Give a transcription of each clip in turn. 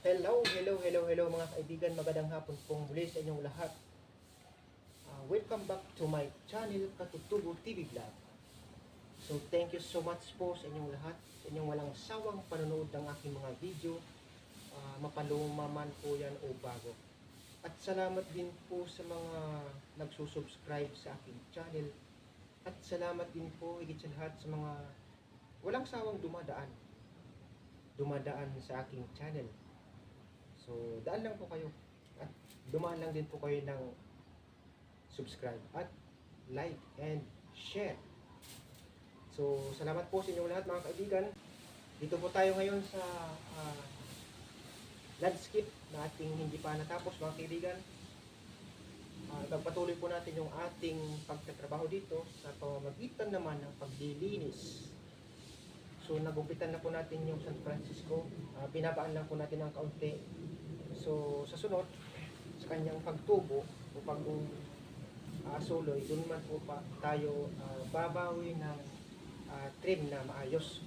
Hello mga kaibigan, magandang hapon pong muli sa inyong lahat. Welcome back to my channel, Katutubo TV Vlog. So thank you so much po sa inyong lahat, sa inyong walang sawang panonood ng aking mga video, mapaluma man po yan o bago. At salamat din po sa mga nagsusubscribe sa aking channel. At salamat din po higit sa lahat sa mga walang sawang dumadaan sa aking channel. So, daan lang po kayo at dumaan lang din po kayo ng subscribe at like and share. So, salamat po sa inyong lahat mga kaibigan. Dito po tayo ngayon sa landscape na ating hindi pa natapos mga kaibigan. Pagpatuloy po natin yung ating pagtatrabaho dito sa pamamagitan naman ng paglilinis. So, nagumpitan na po natin yung San Francisco. Binabaan lang po natin ng kaunti. So, sa sunod, sa kanyang pagtubo o pag-suloy, doon man po pa tayo babawi ng trim na maayos.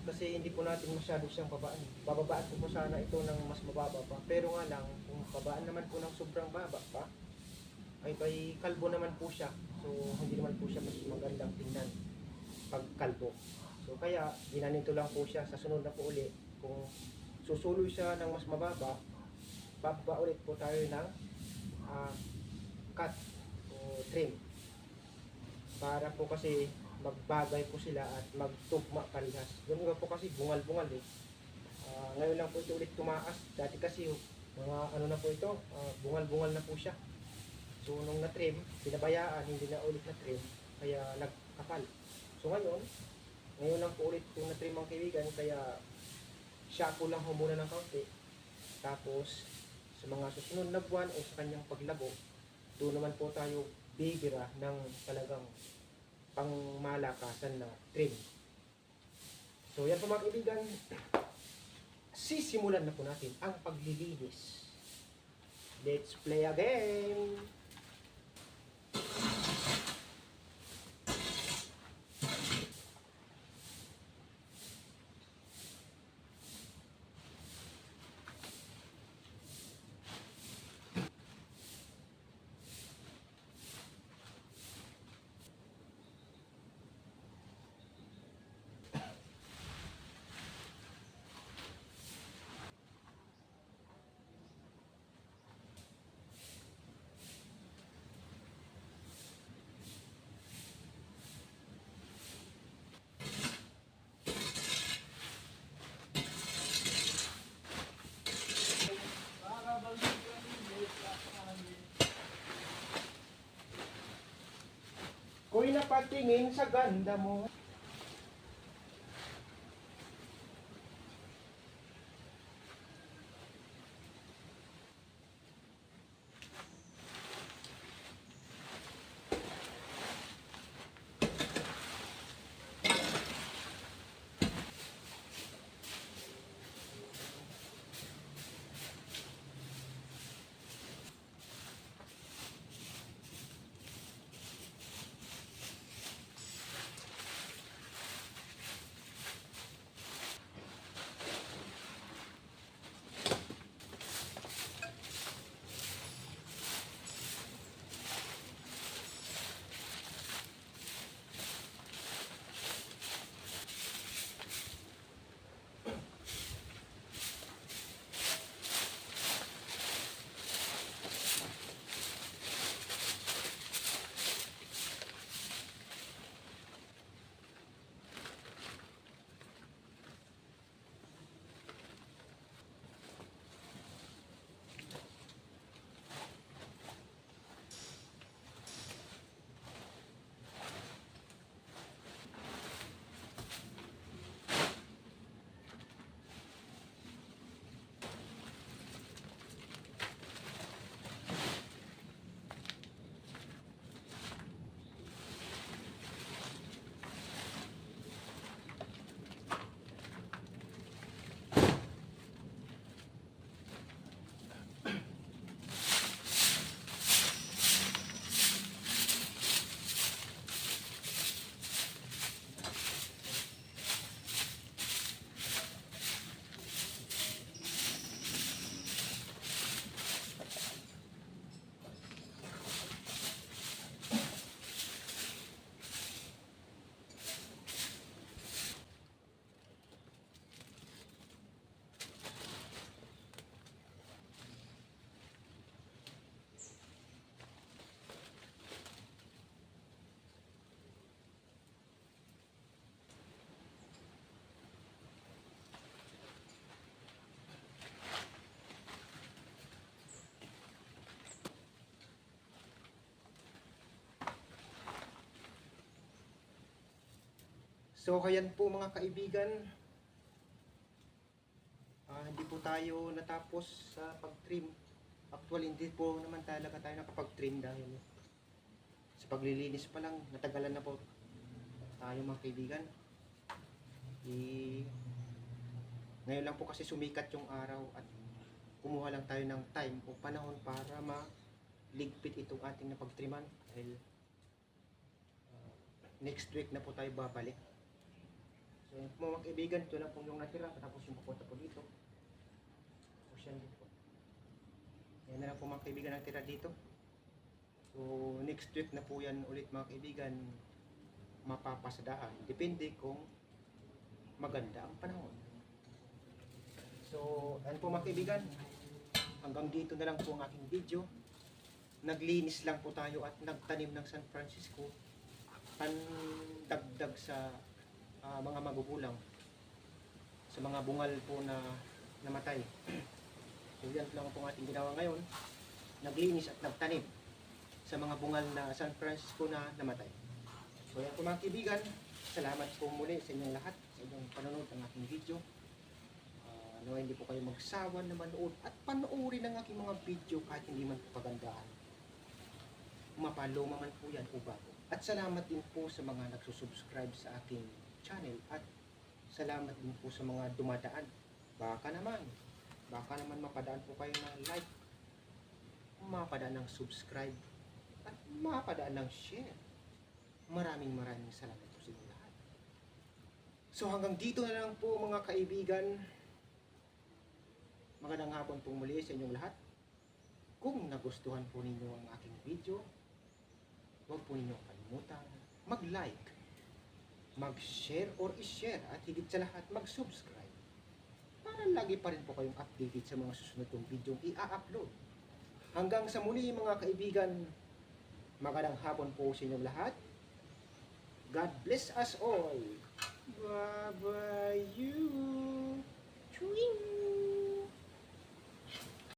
Kasi hindi po natin masyado siyang babaan. Bababaan po sana ito ng mas mababa pa. Pero nga lang, kung babaan naman po ng sobrang baba pa, ay kalbo naman po siya. So, hindi naman po siya mas magandang tingnan pag kalbo. So kaya ginanito lang po siya sa sunod na po uli. Kung susuloy siya ng mas mababa, bababa ulit po tayo ng cut o trim. Para po kasi magbagay po sila at magtugma parehas. Yung iba po kasi bungal-bungal eh. Ngayon lang po ito ulit tumaas. Dati kasi mga ano na po ito, bungal-bungal na po siya. So nung na-trim, pinabayaan, hindi na ulit na-trim, kaya nagkapal. So ngayon lang po ulit yung na-trim ang kaibigan, kaya shampoo lang muna ng kaunti. Tapos, sa mga susunod na buwan o sa kanyang paglabo, doon naman po tayo bibira ng talagang pangmalakasan na trim. So, yan po mga kaibigan, sisimulan na po natin ang paglilinis. Let's play a game! Ko'y napatingin sa ganda mo. So, ayan po mga kaibigan. Hindi po tayo natapos sa pag-trim. Actually, hindi po naman talaga tayo nakapag-trim dahil sa paglilinis pa lang, natagalan na po tayo mga kaibigan. Ngayon lang po kasi sumikat yung araw at kumuha lang tayo ng time o panahon para maligpit itong ating napagtriman dahil next week na po tayo babalik. So yun po mga kaibigan, ito lang po yung natira tapos yung pupunta po dito. Tapos yan dito. Yan na lang po mga kaibigan natira dito. So next week na po yan ulit mga kaibigan mapapasadahan. Depende kung maganda ang panahon. So, yan po mga kaibigan. Hanggang dito na lang po ang aking video. Naglinis lang po tayo at nagtanim ng San Francisco. Pandagdag sa mga magugulang. Sa mga bungal po na namatay. So, yan lang po ang ating ginawa ngayon. Naglinis at nagtanim sa mga bungal na San Francisco na namatay. So, yan po mga kaibigan. Salamat po muli sa inyong lahat sa inyong panonood ng aking video. Nawa hindi po kayo magsawa na manood at panoorin ang aking mga video kahit hindi man po pagandaan. Mapaloma man po yan o bago. At salamat din po sa mga nagsusubscribe sa aking channel at salamat din po sa mga dumadaan. Baka naman mapadaan po kayo ng like, mapadaan ng subscribe at mapadaan ng share. Maraming salamat po sa inyo lahat. So hanggang dito na lang po mga kaibigan. Magandang hapon po muli sa inyong lahat. Kung nagustuhan po ninyo ang aking video, huwag po ninyong kalimutan mag-like, mag-share or i-share at higit sa lahat mag-subscribe para lagi pa rin po kayong updated sa mga susunod kong video i-upload. Hanggang sa muli mga kaibigan, magandang hapon po sa inyong lahat. God bless us all. Bye-bye you. Chewing.